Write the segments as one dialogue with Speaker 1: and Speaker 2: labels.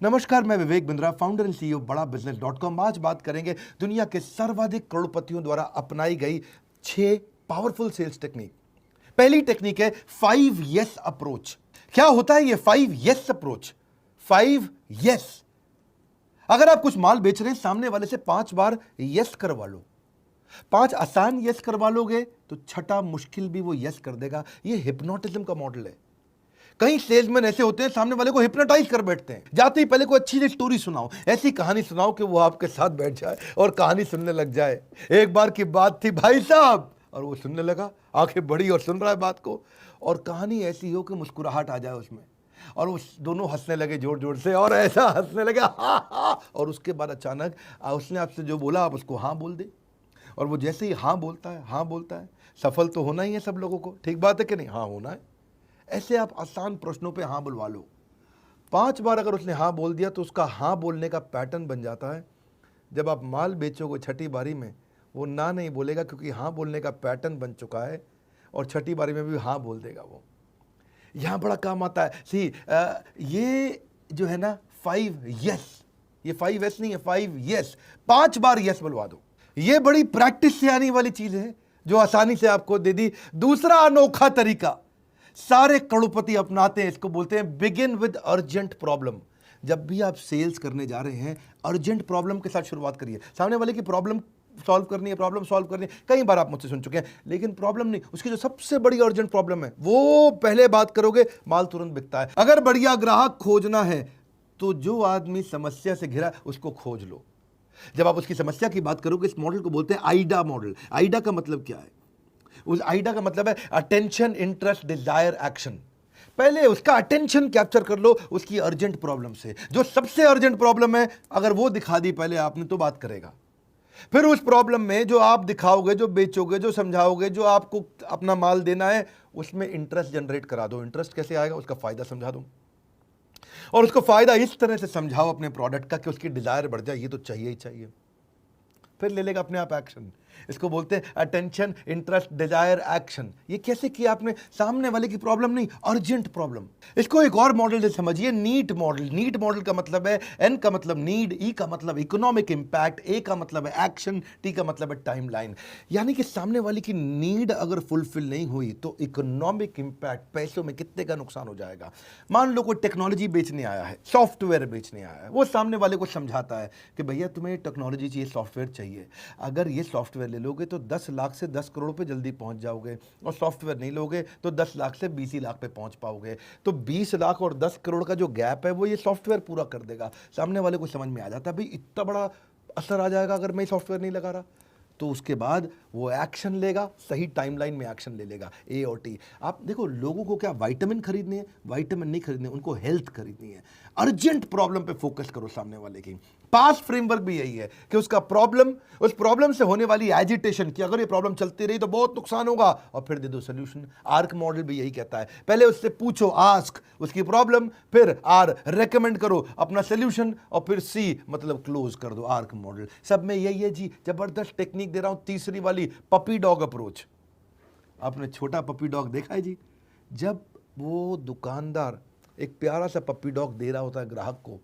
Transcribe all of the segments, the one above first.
Speaker 1: नमस्कार, मैं Vivek Bindra, founder and CEO बड़ा बिजनेस.com। आज बात करेंगे दुनिया के सर्वाधिक करोड़पतियों द्वारा अपनाई गई 6 पावरफुल सेल्स टेक्निक। पहली टेक्निक है 5 यस अप्रोच। क्या होता है ये 5 यस अप्रोच? 5 यस। अगर आप कुछ माल बेच रहे हैं, सामने वाले से 5 बार यस करवा लो। 5 आसान यस करवा लोगे तो छठा मुश्किल भी वो यस कर देगा। ये हिप्नोटिज्म का मॉडल है। कई सेल्समैन ऐसे होते हैं, सामने वाले को हिप्नोटाइज कर बैठते हैं। जाते ही पहले कोई अच्छी सी स्टोरी सुनाओ, ऐसी कहानी सुनाओ कि वो आपके साथ बैठ जाए और कहानी सुनने लग जाए। एक बार की बात थी भाई साहब, और वो सुनने लगा, आंखें बड़ी और सुन रहा है बात को, और कहानी ऐसी हो कि मुस्कुराहट आ जाए उसमें, और वो दोनों हंसने लगे जोर जोर से, और ऐसा हंसने लगे हा हा। और उसके बाद अचानक उसने आपसे जो बोला आप उसको हाँ बोल दे, और वो जैसे ही हाँ बोलता है, सफल तो होना ही है सब लोगों को, ठीक बात है कि नहीं? हाँ होना है। ऐसे आप आसान प्रश्नों पे हाँ बुलवा लो। 5 बार अगर उसने हाँ बोल दिया तो उसका हाँ बोलने का पैटर्न बन जाता है। जब आप माल बेचोगे छठी बारी में, वो ना नहीं बोलेगा, क्योंकि हाँ बोलने का पैटर्न बन चुका है, और छठी बारी में भी हाँ बोल देगा वो। यहाँ बड़ा काम आता है। ये जो है ना 5 यस, ये 5 यस नहीं है, 5 यस। 5 बार यस बुलवा दो। ये बड़ी प्रैक्टिस से आने वाली चीज है जो आसानी से आपको दे दी। दूसरा अनोखा तरीका सारे करोड़पति अपनाते हैं, इसको बोलते हैं बिगिन विद अर्जेंट प्रॉब्लम। जब भी आप सेल्स करने जा रहे हैं, अर्जेंट प्रॉब्लम के साथ शुरुआत करिए। सामने वाले की प्रॉब्लम सॉल्व करनी है। कई बार आप मुझसे सुन चुके हैं, लेकिन प्रॉब्लम नहीं, उसकी जो सबसे बड़ी अर्जेंट प्रॉब्लम है वो पहले बात करोगे, माल तुरंत बिकता है। अगर बढ़िया ग्राहक खोजना है तो जो आदमी समस्या से घिरा उसको खोज लो। जब आप उसकी समस्या की बात करोगे, इस मॉडल को बोलते हैं आइडा मॉडल। आइडा का मतलब क्या है? उस आइडा का मतलब है अटेंशन, इंटरेस्ट, डिजायर, एक्शन। पहले उसका अटेंशन कैप्चर कर लो उसकी अर्जेंट प्रॉब्लम से। जो सबसे अर्जेंट प्रॉब्लम है अगर वो दिखा दी पहले आपने, तो बात करेगा। फिर उस प्रॉब्लम में जो आप दिखाओगे, जो बेचोगे, जो समझाओगे, जो आपको अपना माल देना है, उसमें इंटरेस्ट जनरेट करा दो। इंटरेस्ट कैसे आएगा? उसका फायदा समझा दो, और उसको फायदा इस तरह से समझाओ अपने प्रोडक्ट का कि उसकी डिजायर बढ़ जाए, ये तो चाहिए ही चाहिए। फिर ले लेगा अपने आप एक्शन। इसको बोलते हैं अटेंशन, इंटरेस्ट, डिजायर, एक्शन। ये कैसे किया आपने? सामने वाले की प्रॉब्लम नहीं, अर्जेंट प्रॉब्लम। इसको एक और मॉडल से समझिए, नीट मॉडल। नीट मॉडल का मतलब है, एन का मतलब नीड, ई का मतलब इकोनॉमिक इंपैक्ट, ए का मतलब है एक्शन, टी का मतलब है टाइमलाइन। यानी कि सामने वाले की नीड अगर फुलफिल नहीं हुई तो इकोनॉमिक इंपैक्ट, पैसों में कितने का नुकसान हो जाएगा। मान लो कोई टेक्नोलॉजी बेचने आया है, सॉफ्टवेयर बेचने आया है, वो सामने वाले को समझाता है कि भैया तुम्हें टेक्नोलॉजी चाहिए, सॉफ्टवेयर चाहिए। अगर ये सॉफ्टवेयर ले लोगे तो 10 लाख से 10 करोड़ पे जल्दी पहुंच जाओगे, और सॉफ्टवेयर नहीं लोगे तो 10 लाख से 20 लाख पे पहुंच पाओगे। तो 20 लाख और 10 करोड़ का जो गैप है वो ये सॉफ्टवेयर पूरा कर देगा। सामने वाले को समझ में आ जाता है भाई इतना बड़ा असर आ जाएगा अगर मैं सॉफ्टवेयर नहीं लगा रहा। तो उसके बाद वो एक्शन लेगा, सही टाइमलाइन में एक्शन ले लेगा, ए और टी। आप देखो, लोगों को क्या विटामिन खरीदने हैं? विटामिन नहीं खरीदने, उनको हेल्थ खरीदनी है। अर्जेंट प्रॉब्लम पे फोकस करो सामने वाले की। पास फ्रेमवर्क भी यही है कि उसका प्रॉब्लम, उस प्रॉब्लम से होने वाली एजिटेशन की, अगर ये प्रॉब्लम चलती रही तो बहुत नुकसान होगा, और फिर दे दो सोल्यूशन। आर्क मॉडल भी यही कहता है, पहले उससे पूछो, आस्क उसकी प्रॉब्लम, फिर आर रेकमेंड करो अपना सोल्यूशन, और फिर सी मतलब क्लोज कर दो। आर्क मॉडल सब में यही है जी। जबरदस्त टेक्निक दे रहा हूं। तीसरी वाली पपी डॉग अप्रोच। आपने छोटा पपी डॉग देखा है जी? जब वो दुकानदार एक प्यारा सा पपी डॉग दे रहा होता है ग्राहक को,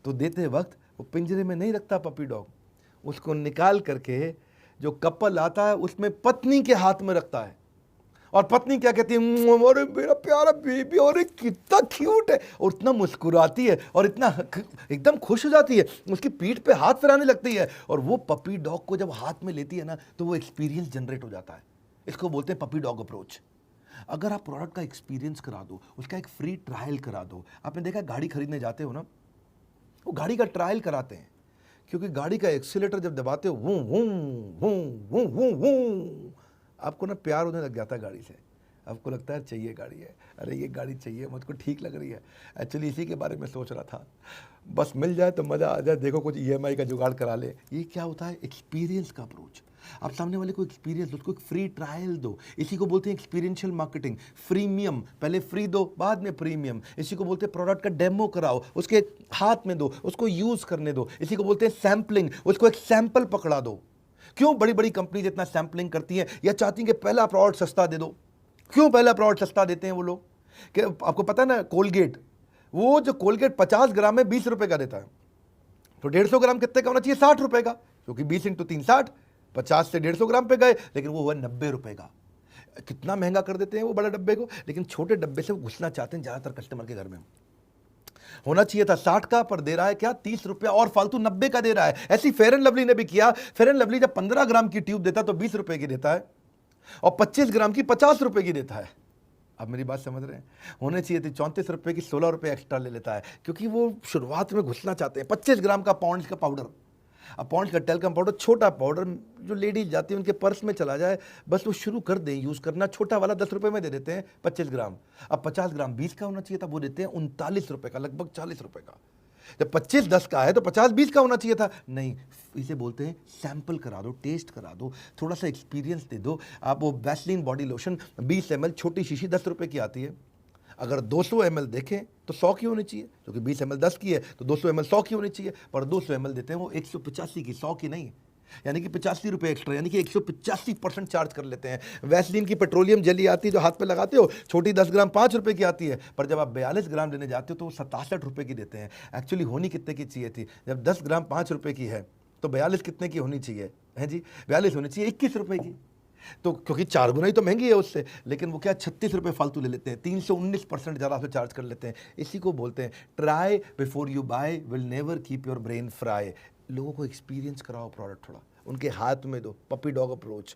Speaker 1: तो देते वक्त वो पिंजरे में नहीं रखता पपी डॉग, उसको निकाल करके जो कपल आता है उसमें पत्नी के हाथ में रखता है, और पत्नी क्या कहती है, अरे मेरा प्यारा बेबी, और कितना क्यूट है, और इतना मुस्कुराती है, और इतना एकदम खुश हो जाती है, उसकी पीठ पे हाथ फिराने लगती है, और वो पपी डॉग को जब हाथ में लेती है ना तो वो एक्सपीरियंस जनरेट हो जाता है। इसको बोलते हैं पपी डॉग अप्रोच। अगर आप प्रोडक्ट का एक्सपीरियंस करा दो, उसका एक फ्री ट्रायल करा दो। आपने देखा गाड़ी खरीदने जाते हो ना, वो गाड़ी का ट्रायल कराते हैं, क्योंकि गाड़ी का एक्सीलेटर जब दबाते हो वूं वूं वूं वूं वूं वूं, आपको ना प्यार होने लग जाता है गाड़ी से। आपको लगता है चाहिए गाड़ी है, अरे ये गाड़ी चाहिए, मुझको ठीक लग रही है। एक्चुअली इसी के बारे में सोच रहा था, बस मिल जाए तो मज़ा आ जाए, देखो कुछ ईएमआई का जुगाड़ करा ले। ये क्या होता है? एक्सपीरियंस का अप्रोच। आप सामने वाले को एक्सपीरियंस, उसको एक फ्री ट्रायल दो। इसी को बोलते हैं एक्सपीरियंशियल मार्केटिंग। फ्रीमियम, पहले फ्री दो, बाद में प्रीमियम। इसी को बोलते हैं प्रोडक्ट का डेमो कराओ, उसके हाथ में दो, उसको यूज करने दो। इसी को बोलते हैं सैम्पलिंग, उसको एक सैंपल पकड़ा दो। क्यों बड़ी बड़ी कंपनीज इतना सैंपलिंग करती हैं या चाहती हैं कि पहला प्रोडक्ट सस्ता दे दो? क्यों पहला प्रोडक्ट सस्ता देते हैं वो लोग? कि आपको पता है ना, कोलगेट वो जो कोलगेट 50 ग्राम में 20 रुपए का देता है, तो 150 ग्राम कितने का होना चाहिए? 60 रुपए का, क्योंकि 20 इंटू 3 60, 50 से 150 ग्राम पे गए, लेकिन वो हुआ 90 रुपए का। कितना महंगा कर देते हैं वो बड़े डब्बे को, लेकिन छोटे डब्बे से वो घुसना चाहते हैं ज़्यादातर कस्टमर के घर में। होना चाहिए था 60 का, पर दे रहा है क्या? 30 रुपया और फालतू 90 का दे रहा है। ऐसी फेयर एंड लवली ने भी किया। फेयर एंड लवली जब 15 ग्राम की ट्यूब देता है तो 20 रुपए की देता है, और 25 ग्राम की 50 रुपए की देता है। आप मेरी बात समझ रहे हैं? होने चाहिए थी 34 रुपए की, 16 रुपए एक्स्ट्रा ले लेता है, क्योंकि वो शुरुआत में घुसना चाहते हैं। 25 ग्राम का पॉन्ड्स का पाउडर, अब पॉन्ड्स का टेल्कम पाउडर, छोटा पाउडर, जो लेडीज जाती है उनके पर्स में चला जाए, बस वो शुरू कर दें यूज़ करना। छोटा वाला 10 रुपए में दे देते हैं 25 ग्राम। अब 50 ग्राम 20 का होना चाहिए था, वो देते हैं 39 रुपए का, लगभग 40 रुपए का। जब 25 10 का है तो 50 20 का होना चाहिए था। नहीं, इसे बोलते हैं सैंपल करा दो, टेस्ट करा दो, थोड़ा सा एक्सपीरियंस दे दो। आप वो वैसलीन बॉडी लोशन 20 ml, छोटी शीशी 10 रुपए की आती है, अगर 200 ml देखें तो 100 की होनी चाहिए, क्योंकि 20 ml 10 की है तो 200 ml 100 की होनी चाहिए, पर 200 ml देते हैं वो 185 की, 100 की नहीं, यानी कि 85 रुपये एक्स्ट्रा, यानी कि 185% चार्ज कर लेते हैं। वैसलीन की पेट्रोलियम जेली आती है जो हाथ पे लगाते हो, छोटी 10 ग्राम 5 रुपए की आती है, पर जब आप 42 ग्राम लेने जाते हो तो वो 67 रुपए की देते हैं। एक्चुअली होनी कितने की चाहिए थी? जब 10 ग्राम 5 रुपए की है तो 42 कितने की होनी चाहिए है जी? 42 होनी चाहिए 21 रुपए की, तो क्योंकि 4 गुना ही तो महंगी है उससे, लेकिन वो क्या 36 रुपए फालतू ले लेते हैं, 319% ज़्यादा से चार्ज कर लेते हैं। इसी को बोलते हैं try before you buy will never keep your brain fry. लोगों को एक्सपीरियंस कराओ प्रोडक्ट, थोड़ा उनके हाथ में दो, पपी डॉग अप्रोच।